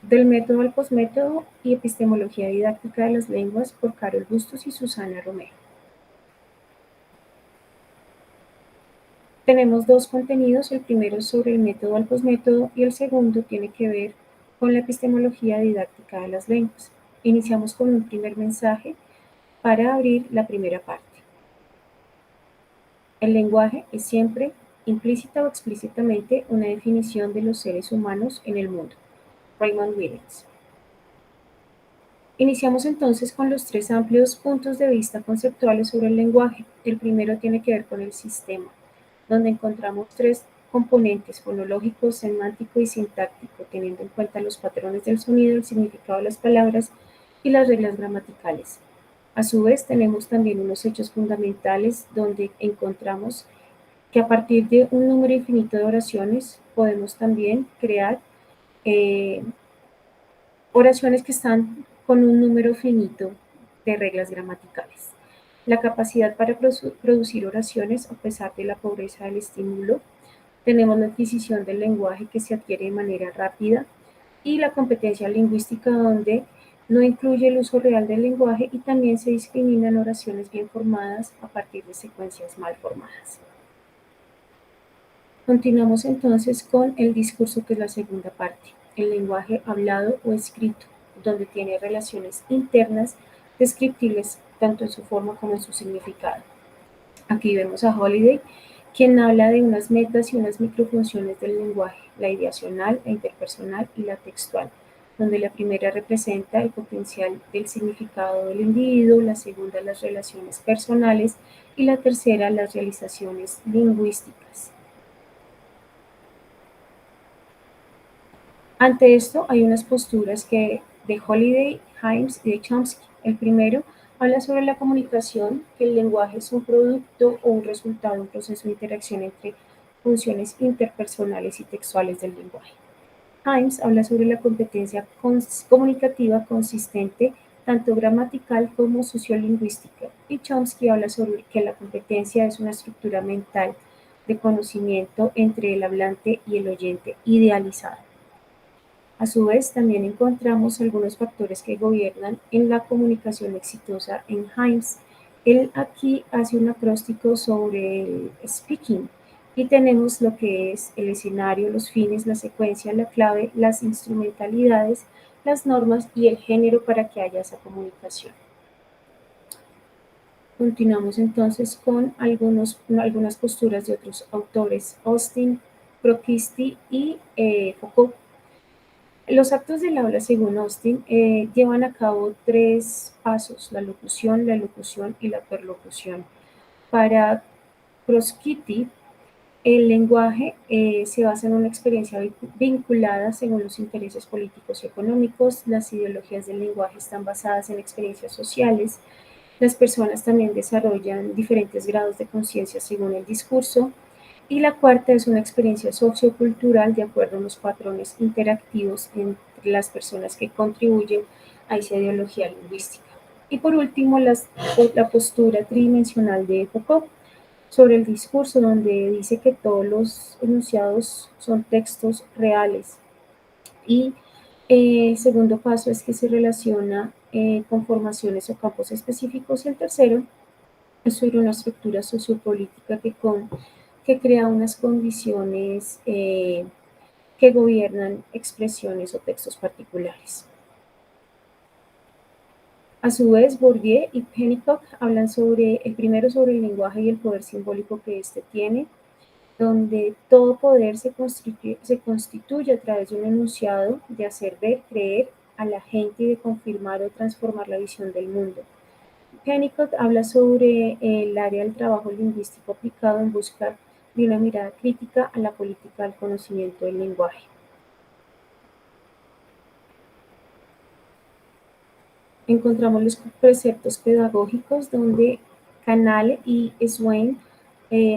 Del método al posmétodo y epistemología didáctica de las lenguas por Carol Bustos y Susana Romero. Tenemos dos contenidos, el primero es sobre el método al posmétodo y el segundo tiene que ver con la epistemología didáctica de las lenguas. Iniciamos con un primer mensaje para abrir la primera parte. El lenguaje es siempre, implícita o explícitamente, una definición de los seres humanos en el mundo. Raymond Williams. Iniciamos entonces con los tres amplios puntos de vista conceptuales sobre el lenguaje. El primero tiene que ver con el sistema, donde encontramos tres componentes: fonológico, semántico y sintáctico, teniendo en cuenta los patrones del sonido, el significado de las palabras y las reglas gramaticales. A su vez, tenemos también unos hechos fundamentales donde encontramos que a partir de un número infinito de oraciones podemos también crear oraciones que están con un número finito de reglas gramaticales. La capacidad para producir oraciones a pesar de la pobreza del estímulo. Tenemos la adquisición del lenguaje que se adquiere de manera rápida y la competencia lingüística, donde no incluye el uso real del lenguaje y también se discriminan oraciones bien formadas a partir de secuencias mal formadas. Continuamos entonces con el discurso, que es la segunda parte, el lenguaje hablado o escrito, donde tiene relaciones internas descriptibles tanto en su forma como en su significado. Aquí vemos a Holiday, quien habla de unas metas y unas microfunciones del lenguaje, la ideacional, la interpersonal y la textual, donde la primera representa el potencial del significado del individuo, la segunda las relaciones personales y la tercera las realizaciones lingüísticas. Ante esto, hay unas posturas de Holiday, Himes y de Chomsky. El primero habla sobre la comunicación, que el lenguaje es un producto o un resultado, un proceso de interacción entre funciones interpersonales y textuales del lenguaje. Himes habla sobre la competencia comunicativa consistente, tanto gramatical como sociolingüística, y Chomsky habla sobre que la competencia es una estructura mental de conocimiento entre el hablante y el oyente idealizado. A su vez, también encontramos algunos factores que gobiernan en la comunicación exitosa en Himes. Él aquí hace un acróstico sobre el speaking y tenemos lo que es el escenario, los fines, la secuencia, la clave, las instrumentalidades, las normas y el género para que haya esa comunicación. Continuamos entonces con algunas posturas de otros autores, Austin, Prokisti y Foucault. Los actos del habla, según Austin, llevan a cabo tres pasos: la locución, la elocución y la perlocución. Para Krosquity, el lenguaje se basa en una experiencia vinculada según los intereses políticos y económicos. Las ideologías del lenguaje están basadas en experiencias sociales. Las personas también desarrollan diferentes grados de conciencia según el discurso. Y la cuarta es una experiencia sociocultural de acuerdo a los patrones interactivos entre las personas que contribuyen a esa ideología lingüística. Y por último, la postura tridimensional de Foucault sobre el discurso, donde dice que todos los enunciados son textos reales. Y el segundo paso es que se relaciona con formaciones o campos específicos. Y el tercero es sobre una estructura sociopolítica que crea unas condiciones que gobiernan expresiones o textos particulares. A su vez, Bourdieu y Pennicock hablan el primero sobre el lenguaje y el poder simbólico que éste tiene, donde todo poder se constituye a través de un enunciado de hacer ver, creer a la gente y de confirmar o transformar la visión del mundo. Pennicock habla sobre el área del trabajo lingüístico aplicado en busca de una mirada crítica a la política del conocimiento del lenguaje. Encontramos los preceptos pedagógicos, donde Canale y Swain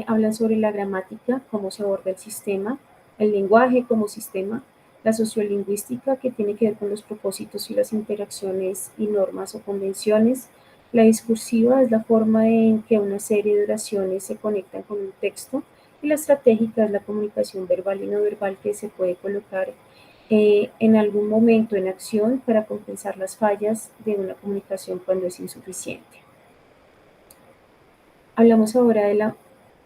hablan sobre la gramática, cómo se aborda el sistema, el lenguaje como sistema, la sociolingüística, que tiene que ver con los propósitos y las interacciones y normas o convenciones. La discursiva es la forma en que una serie de oraciones se conectan con un texto, y la estratégica es la comunicación verbal y no verbal que se puede colocar en algún momento en acción para compensar las fallas de una comunicación cuando es insuficiente. Hablamos ahora de la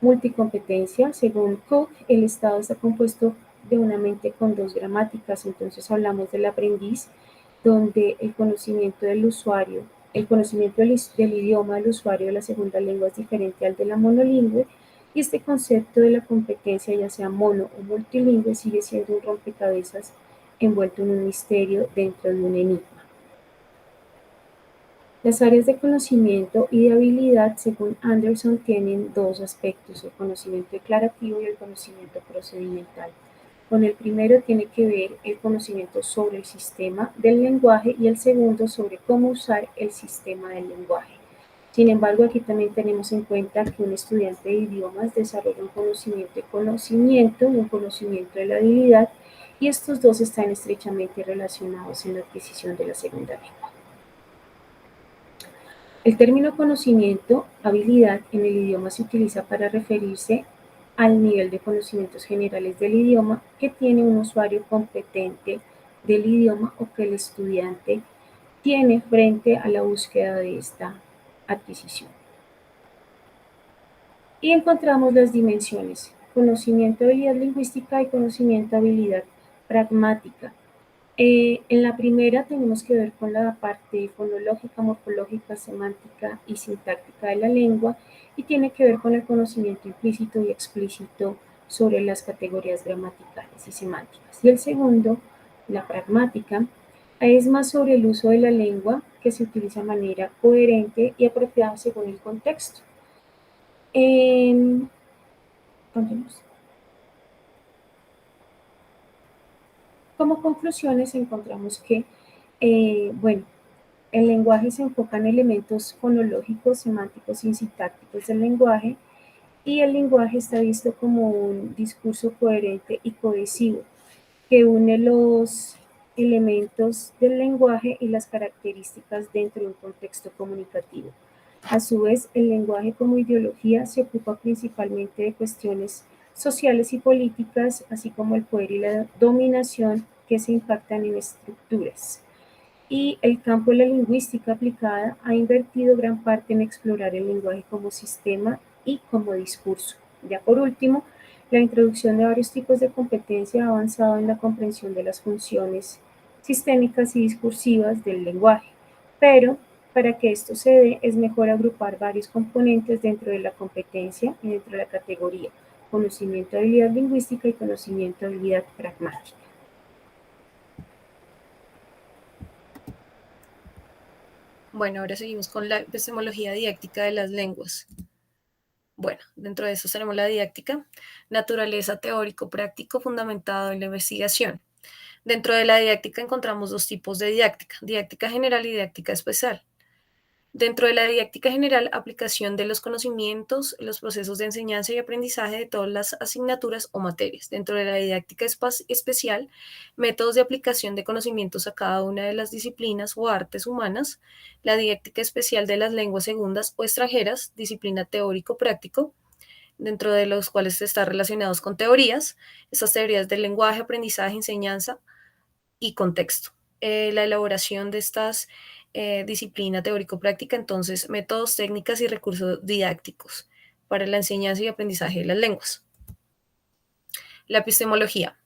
multicompetencia. Según Cook, el Estado está compuesto de una mente con dos gramáticas. Entonces hablamos del aprendiz, donde el conocimiento del usuario, el conocimiento del idioma del usuario de la segunda lengua es diferente al de la monolingüe, y este concepto de la competencia, ya sea mono o multilingüe, sigue siendo un rompecabezas envuelto en un misterio dentro de un enigma. Las áreas de conocimiento y de habilidad, según Anderson, tienen dos aspectos: el conocimiento declarativo y el conocimiento procedimental. Con el primero tiene que ver el conocimiento sobre el sistema del lenguaje y el segundo sobre cómo usar el sistema del lenguaje. Sin embargo, aquí también tenemos en cuenta que un estudiante de idiomas desarrolla un conocimiento de conocimiento y un conocimiento de la habilidad, y estos dos están estrechamente relacionados en la adquisición de la segunda lengua. El término conocimiento, habilidad, en el idioma se utiliza para referirse al nivel de conocimientos generales del idioma que tiene un usuario competente del idioma o que el estudiante tiene frente a la búsqueda de esta adquisición. Y encontramos las dimensiones: conocimiento, habilidad lingüística y conocimiento, habilidad pragmática. En la primera tenemos que ver con la parte fonológica, morfológica, semántica y sintáctica de la lengua, y tiene que ver con el conocimiento implícito y explícito sobre las categorías gramaticales y semánticas. Y el segundo, la pragmática, es más sobre el uso de la lengua que se utiliza de manera coherente y apropiada según el contexto. Continuamos. Como conclusiones encontramos que, bueno, el lenguaje se enfoca en elementos fonológicos, semánticos y sintácticos del lenguaje, y el lenguaje está visto como un discurso coherente y cohesivo que une los elementos del lenguaje y las características dentro de un contexto comunicativo. A su vez, el lenguaje como ideología se ocupa principalmente de cuestiones sociales y políticas, así como el poder y la dominación que se impactan en estructuras. Y el campo de la lingüística aplicada ha invertido gran parte en explorar el lenguaje como sistema y como discurso. Ya por último, la introducción de varios tipos de competencia ha avanzado en la comprensión de las funciones sistémicas y discursivas del lenguaje, pero para que esto se dé es mejor agrupar varios componentes dentro de la competencia y dentro de la categoría: conocimiento de habilidad lingüística y conocimiento de habilidad pragmática. Bueno, ahora seguimos con la epistemología didáctica de las lenguas. Bueno, dentro de eso tenemos la didáctica, naturaleza teórico-práctico fundamentado en la investigación. Dentro de la didáctica encontramos dos tipos de didáctica: didáctica general y didáctica especial. Dentro de la didáctica general, aplicación de los conocimientos, los procesos de enseñanza y aprendizaje de todas las asignaturas o materias. Dentro de la didáctica especial, métodos de aplicación de conocimientos a cada una de las disciplinas o artes humanas. La didáctica especial de las lenguas segundas o extranjeras, disciplina teórico-práctico, dentro de los cuales están relacionados con teorías. Estas teorías del lenguaje, aprendizaje, enseñanza y contexto. La elaboración de estas disciplina teórico-práctica, entonces métodos, técnicas y recursos didácticos para la enseñanza y aprendizaje de las lenguas. La epistemología.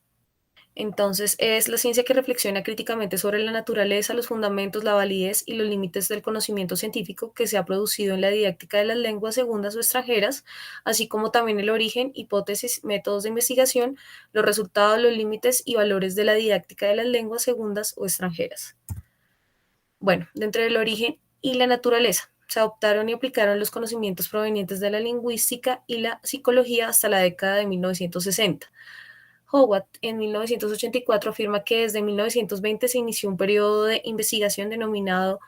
Entonces, es la ciencia que reflexiona críticamente sobre la naturaleza, los fundamentos, la validez y los límites del conocimiento científico que se ha producido en la didáctica de las lenguas segundas o extranjeras, así como también el origen, hipótesis, métodos de investigación, los resultados, los límites y valores de la didáctica de las lenguas segundas o extranjeras. Bueno, dentro del origen y la naturaleza, se adoptaron y aplicaron los conocimientos provenientes de la lingüística y la psicología hasta la década de 1960. Howat, en 1984, afirma que desde 1920 se inició un periodo de investigación denominado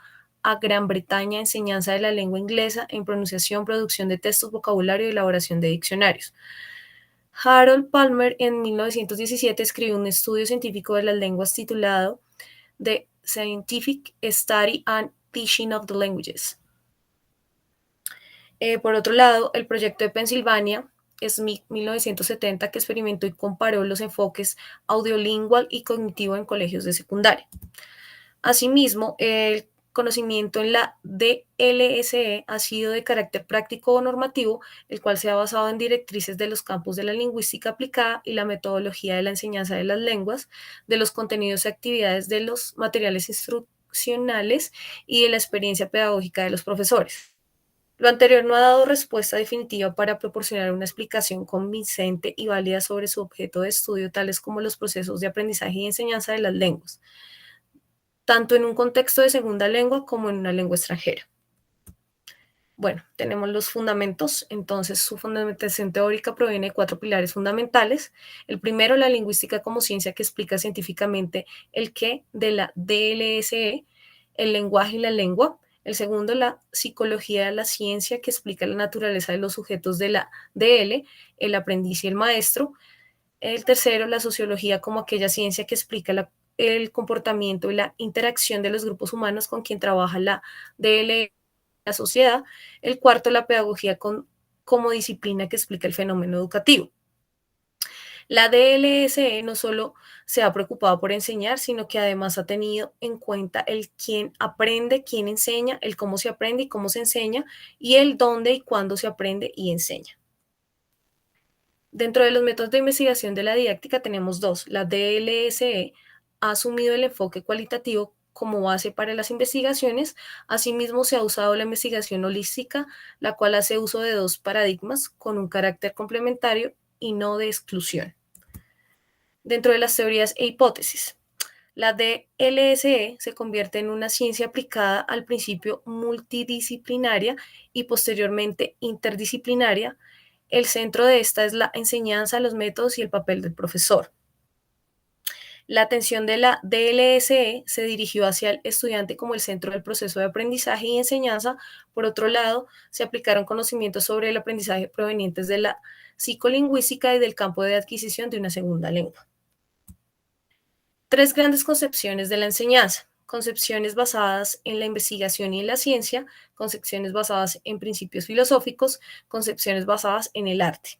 a Gran Bretaña enseñanza de la lengua inglesa en pronunciación, producción de textos, vocabulario y elaboración de diccionarios. Harold Palmer, en 1917, escribió un estudio científico de las lenguas titulado The Scientific Study and Teaching of the Languages. Por otro lado, el proyecto de Pensilvania Smith 1970, que experimentó y comparó los enfoques audiolingual y cognitivo en colegios de secundaria. Asimismo, el conocimiento en la DLSE ha sido de carácter práctico o normativo, el cual se ha basado en directrices de los campos de la lingüística aplicada y la metodología de la enseñanza de las lenguas, de los contenidos y actividades de los materiales instruccionales y de la experiencia pedagógica de los profesores. Lo anterior no ha dado respuesta definitiva para proporcionar una explicación convincente y válida sobre su objeto de estudio, tales como los procesos de aprendizaje y enseñanza de las lenguas, tanto en un contexto de segunda lengua como en una lengua extranjera. Bueno, tenemos los fundamentos. Entonces, su fundamentación teórica proviene de 4 pilares fundamentales. El primero, la lingüística como ciencia que explica científicamente el qué de la DLSE, el lenguaje y la lengua. El segundo, la psicología de la ciencia que explica la naturaleza de los sujetos de la DL, el aprendiz y el maestro. El tercero, la sociología como aquella ciencia que explica el comportamiento y la interacción de los grupos humanos con quien trabaja la DL, la sociedad. El cuarto, la pedagogía como disciplina que explica el fenómeno educativo. La DLSE no solo se ha preocupado por enseñar, sino que además ha tenido en cuenta el quién aprende, quién enseña, el cómo se aprende y cómo se enseña, y el dónde y cuándo se aprende y enseña. Dentro de los métodos de investigación de la didáctica tenemos dos. La DLSE ha asumido el enfoque cualitativo como base para las investigaciones. Asimismo, se ha usado la investigación holística, la cual hace uso de dos paradigmas con un carácter complementario y no de exclusión. Dentro de las teorías e hipótesis, la DLSE se convierte en una ciencia aplicada al principio multidisciplinaria y posteriormente interdisciplinaria. El centro de esta es la enseñanza, los métodos y el papel del profesor. La atención de la DLSE se dirigió hacia el estudiante como el centro del proceso de aprendizaje y enseñanza. Por otro lado, se aplicaron conocimientos sobre el aprendizaje provenientes de la psicolingüística y del campo de adquisición de una segunda lengua. 3 grandes concepciones de la enseñanza: concepciones basadas en la investigación y en la ciencia, concepciones basadas en principios filosóficos, concepciones basadas en el arte.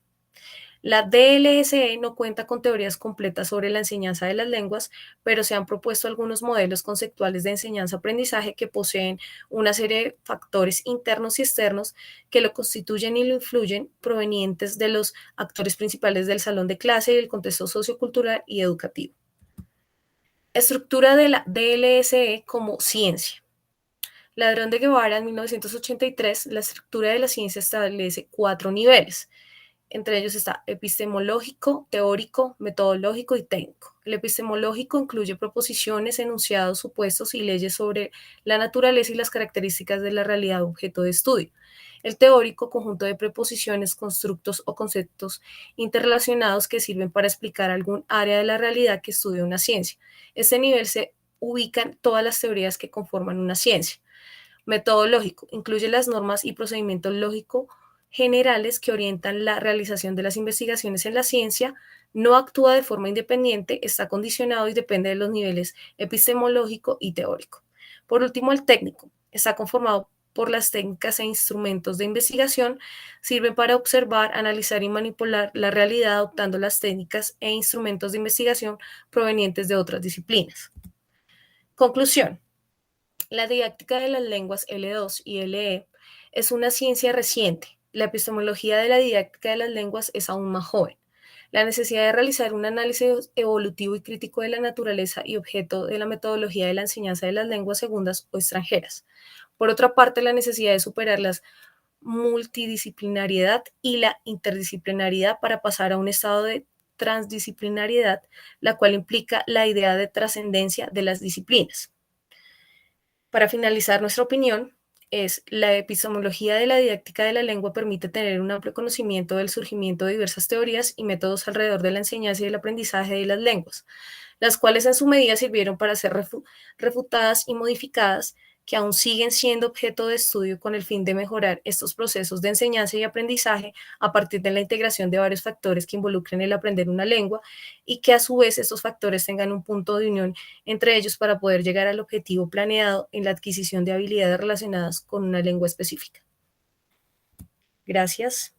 La DLSE no cuenta con teorías completas sobre la enseñanza de las lenguas, pero se han propuesto algunos modelos conceptuales de enseñanza-aprendizaje que poseen una serie de factores internos y externos que lo constituyen y lo influyen, provenientes de los actores principales del salón de clase y del contexto sociocultural y educativo. Estructura de la DLSE como ciencia. Ladrón de Guevara, en 1983, la estructura de la ciencia establece 4 niveles. Entre ellos está epistemológico, teórico, metodológico y técnico. El epistemológico incluye proposiciones, enunciados, supuestos y leyes sobre la naturaleza y las características de la realidad objeto de estudio. El teórico, conjunto de preposiciones, constructos o conceptos interrelacionados que sirven para explicar algún área de la realidad que estudia una ciencia. Este nivel se ubican todas las teorías que conforman una ciencia. Metodológico, incluye las normas y procedimientos lógicos generales que orientan la realización de las investigaciones en la ciencia. No actúa de forma independiente, está condicionado y depende de los niveles epistemológico y teórico. Por último, el técnico está conformado por las técnicas e instrumentos de investigación, sirven para observar, analizar y manipular la realidad adoptando las técnicas e instrumentos de investigación provenientes de otras disciplinas. Conclusión. La didáctica de las lenguas L2 y LE es una ciencia reciente. La epistemología de la didáctica de las lenguas es aún más joven. La necesidad de realizar un análisis evolutivo y crítico de la naturaleza y objeto de la metodología de la enseñanza de las lenguas segundas o extranjeras. Por otra parte, la necesidad de superar la multidisciplinariedad y la interdisciplinariedad para pasar a un estado de transdisciplinariedad, la cual implica la idea de trascendencia de las disciplinas. Para finalizar, nuestra opinión es: la epistemología de la didáctica de la lengua permite tener un amplio conocimiento del surgimiento de diversas teorías y métodos alrededor de la enseñanza y el aprendizaje de las lenguas, las cuales en su medida sirvieron para ser refutadas y modificadas, que aún siguen siendo objeto de estudio con el fin de mejorar estos procesos de enseñanza y aprendizaje a partir de la integración de varios factores que involucren el aprender una lengua, y que a su vez estos factores tengan un punto de unión entre ellos para poder llegar al objetivo planeado en la adquisición de habilidades relacionadas con una lengua específica. Gracias.